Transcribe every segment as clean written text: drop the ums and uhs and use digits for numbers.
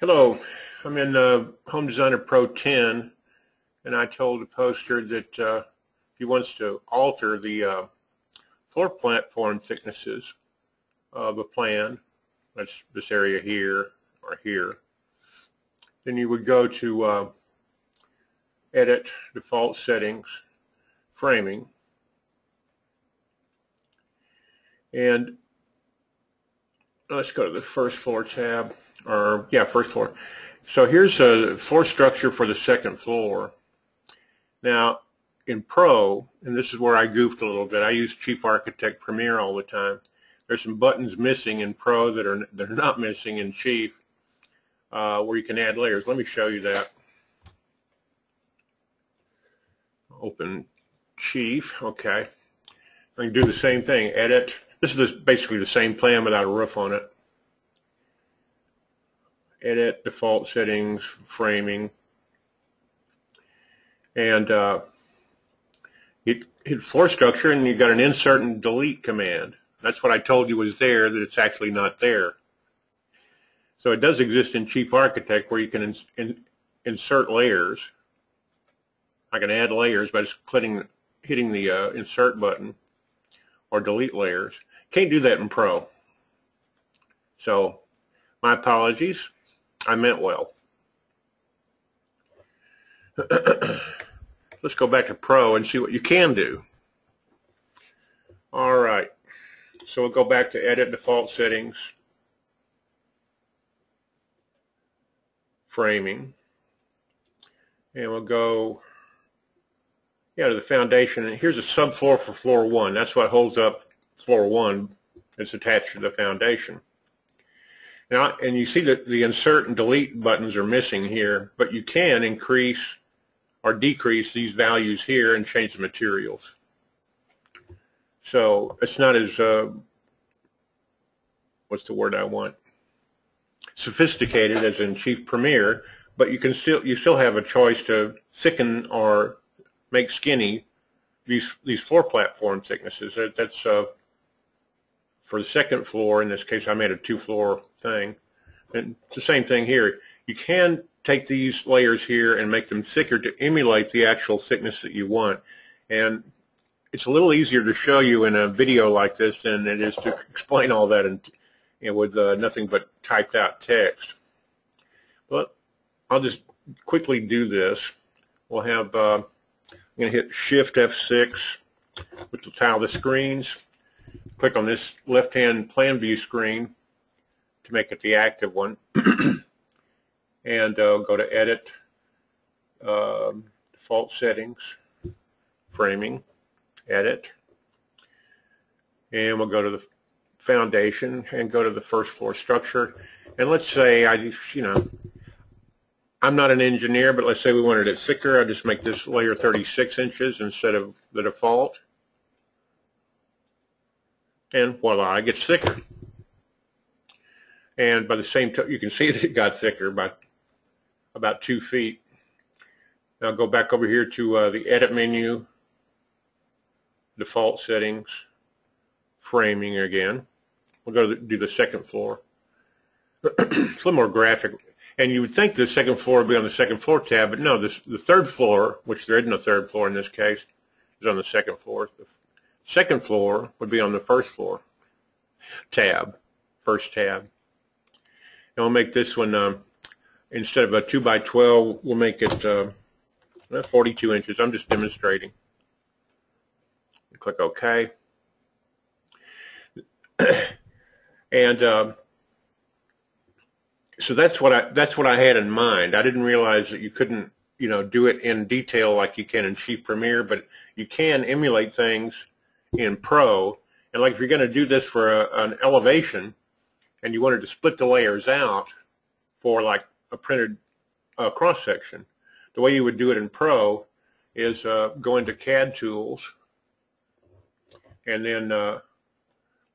Hello, I'm in Home Designer Pro 10, and I told the poster that he wants to alter the floor platform thicknesses of a plan. That's this area here or here. Then you would go to Edit, Default Settings, Framing, and let's go to the first floor tab. First floor. So here's a floor structure for the second floor. Now, in Pro, and this is where I goofed a little bit, I use Chief Architect Premier all the time. There's some buttons missing in Pro that are not missing in Chief, where you can add layers. Let me show you that. Open Chief, okay. I can do the same thing, Edit. This is basically the same plan without a roof on it. Edit, Default Settings, Framing, and hit floor structure, and you've got an insert and delete command. That's what I told you was there, that it's actually not there. So it does exist in Chief Architect where you can insert layers. I can add layers by just hitting the insert button, or delete layers. Can't do that in Pro. So my apologies. I meant well. Let's go back to Pro and see what you can do. All right. So we'll go back to Edit, Default Settings, Framing, and we'll go to the foundation. And here's a subfloor for floor 1. That's what holds up floor 1. It's attached to the foundation. Now, and you see that the insert and delete buttons are missing here, but you can increase or decrease these values here and change the materials. So it's not as, what's the word I want? Sophisticated as in Chief Premier, but you still have a choice to thicken or make skinny these floor platform thicknesses. That's for the second floor. In this case, I made a 2-floor thing. And it's the same thing here. You can take these layers here and make them thicker to emulate the actual thickness that you want. And it's a little easier to show you in a video like this than it is to explain all that with nothing but typed out text. But I'll just quickly do this. We'll have, I'm going to hit Shift F6, which will tile the screens. Click on this left-hand plan view screen to make it the active one. And go to Edit, Default Settings, Framing, Edit. And we'll go to the foundation and go to the first floor structure. And let's say I'm not an engineer, but let's say we wanted it thicker. I'll just make this layer 36 inches instead of the default. And voila, it gets thicker. And by the same time, you can see that it got thicker by about 2 feet. Now go back over here to the Edit menu, Default Settings, Framing again. We'll go do the second floor. It's a little more graphic. And you would think the second floor would be on the second floor tab, but no, the third floor, which there isn't a third floor in this case, is on the second floor. The second floor would be on the first floor tab, first tab. And we'll make this one, instead of a 2x12, we'll make it 42 inches. I'm just demonstrating. Click OK. And so that's what I had in mind. I didn't realize that you couldn't, do it in detail like you can in Chief Premier, but you can emulate things in Pro. And like if you're going to do this for an elevation, and you wanted to split the layers out for like a printed cross section, the way you would do it in Pro is go into CAD tools, and then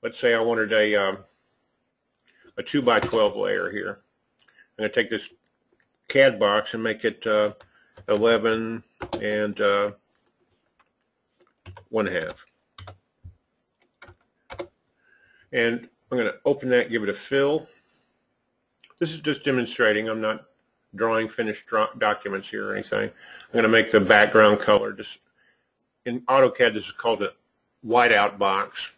let's say I wanted a 2x12 layer here. I'm going to take this CAD box and make it 11 and 1/2. And I'm going to open that, give it a fill, This is just demonstrating. I'm not drawing finished documents here or anything. I'm going to make the background color. Just in AutoCAD, this is called a whiteout box,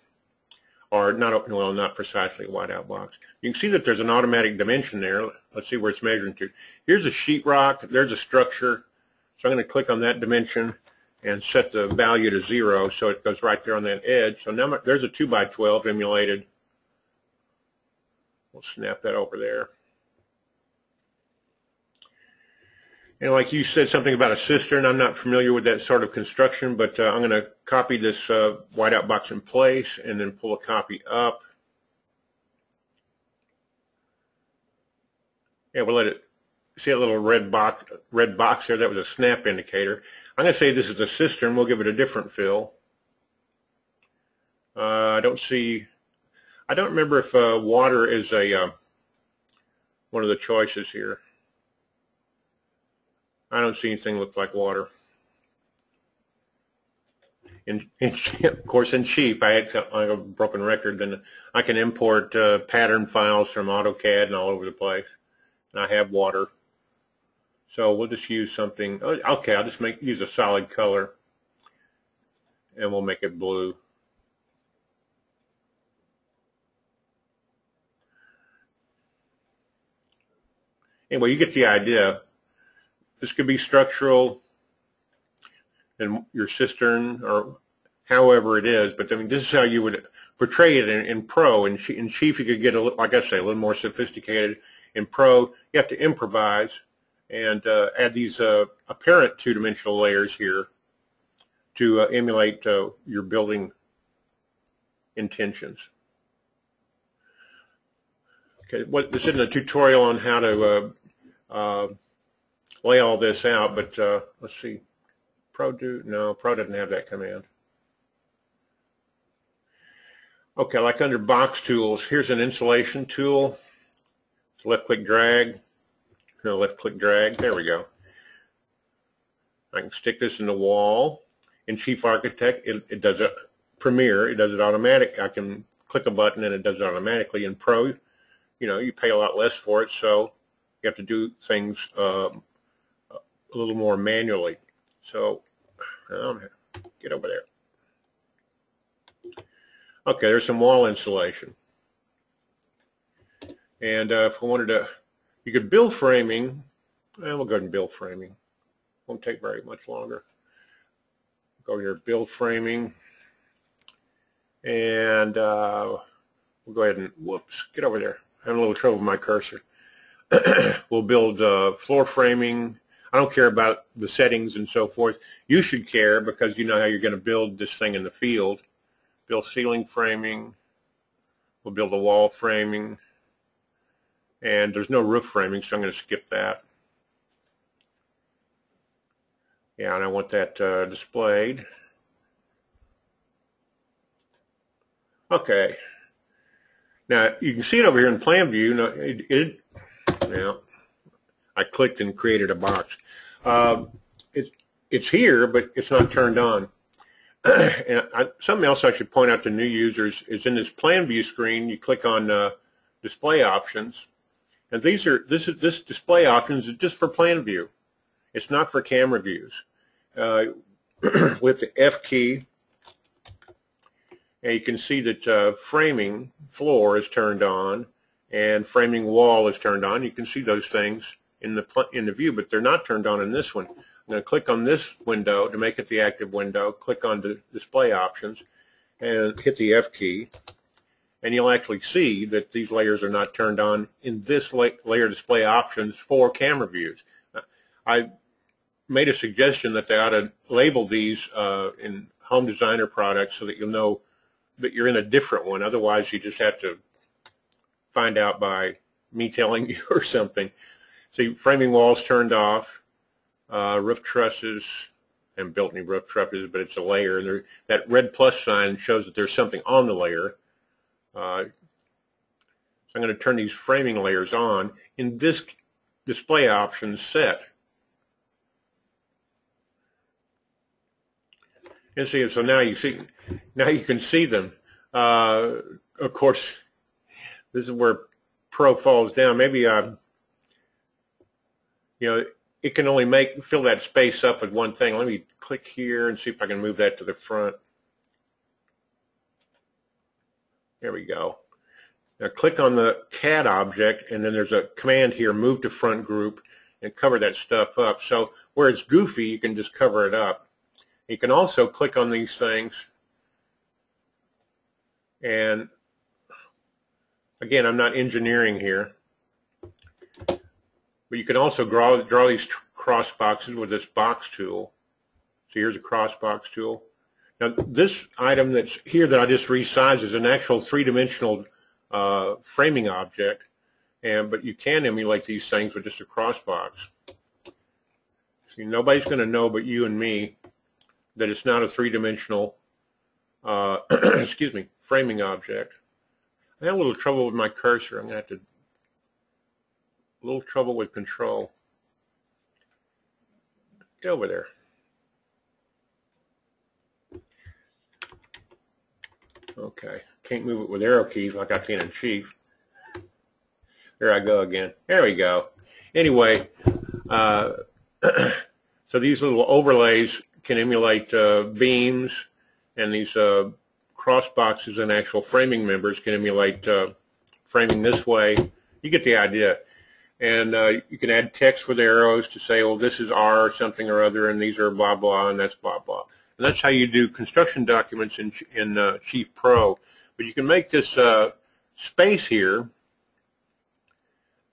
or not precisely a whiteout box. You can see that there's an automatic dimension there. Let's see where it's measuring to. Here's a sheetrock. There's a structure. So I'm going to click on that dimension and set the value to 0 so it goes right there on that edge. So now there's a 2x12 emulated. We'll snap that over there. And like you said something about a cistern, I'm not familiar with that sort of construction, but I'm going to copy this whiteout box in place and then pull a copy up. Yeah, we'll let it, see that little red box there? That was a snap indicator. I'm going to say this is a cistern. We'll give it a different fill. I don't remember if water is one of the choices here. I don't see anything look like water. Of course, in cheap, I had a broken record. Then I can import pattern files from AutoCAD and all over the place. And I have water. So we'll just use something. Okay, I'll just use a solid color, and we'll make it blue. Anyway, you get the idea. This could be structural in your cistern or however it is, but I mean, this is how you would portray it in Pro. In Chief, you could get, like I say, a little more sophisticated. In Pro, you have to improvise and add these apparent two-dimensional layers here to emulate your building intentions. Okay, this isn't a tutorial on how to lay all this out, but let's see. Pro doesn't have that command. Okay, like under box tools, here's an insulation tool. Left-click drag. No, left-click drag. There we go. I can stick this in the wall. In Chief Architect, it does it. Premiere, it does it automatic. I can click a button and it does it automatically. In Pro, you pay a lot less for it, so you have to do things a little more manually. So, get over there. Okay, there's some wall insulation. And if I wanted to, you could build framing. We'll go ahead and build framing. Won't take very much longer. Go here, build framing. And we'll go ahead and, whoops, get over there. I'm having a little trouble with my cursor. We'll build floor framing. I don't care about the settings and so forth. You should care because you know how you're going to build this thing in the field. Build ceiling framing. We'll build a wall framing. And there's no roof framing, so I'm going to skip that. Yeah, and I want that displayed. Okay. Now, you can see it over here in plan view. Now, I clicked and created a box. It's here, but it's not turned on. And something else I should point out to new users is in this plan view screen, you click on display options. And this display options is just for plan view. It's not for camera views. With the F key, and you can see that framing floor is turned on and framing wall is turned on. You can see those things in the view, but they're not turned on in this one. I'm going to click on this window to make it the active window. Click on the display options and hit the F key. And you'll actually see that these layers are not turned on in this layer display options for camera views. I made a suggestion that they ought to label these in Home Designer products so that you'll know that you're in a different one. Otherwise, you just have to find out by me telling you or something. See, framing walls turned off, roof trusses, I haven't built any roof trusses, but it's a layer. And that red plus sign shows that there's something on the layer. So I'm going to turn these framing layers on in this display options set. And see, so now you can see them. Of course, this is where Pro falls down, maybe it can only fill that space up with one thing. Let me click here and see if I can move that to the front. There we go. Now click on the CAD object, and then there's a command here, move to front group, and cover that stuff up. So where it's goofy, you can just cover it up. You can also click on these things, and again, I'm not engineering here, but you can also draw these cross boxes with this box tool. So here's a cross box tool. Now this item that's here that I just resized is an actual three-dimensional framing object, but you can emulate these things with just a cross box. See, nobody's going to know but you and me that it's not a three-dimensional excuse me, framing object. I had a little trouble with my cursor. I'm going to have to a little trouble with control. Get over there. Okay, can't move it with arrow keys like I can in Chief. There I go again. There we go. Anyway, so these little overlays can emulate beams, and these cross boxes and actual framing members can emulate framing this way. You get the idea. And you can add text with arrows to say, well, this is R something or other, and these are blah, blah, and that's blah, blah. And that's how you do construction documents in Chief Pro. But you can make this space here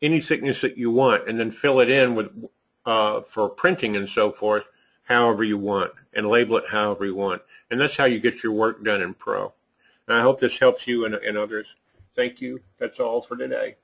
any thickness that you want, and then fill it in with for printing and so forth however you want, and label it however you want. And that's how you get your work done in Pro. And I hope this helps you and others. Thank you. That's all for today.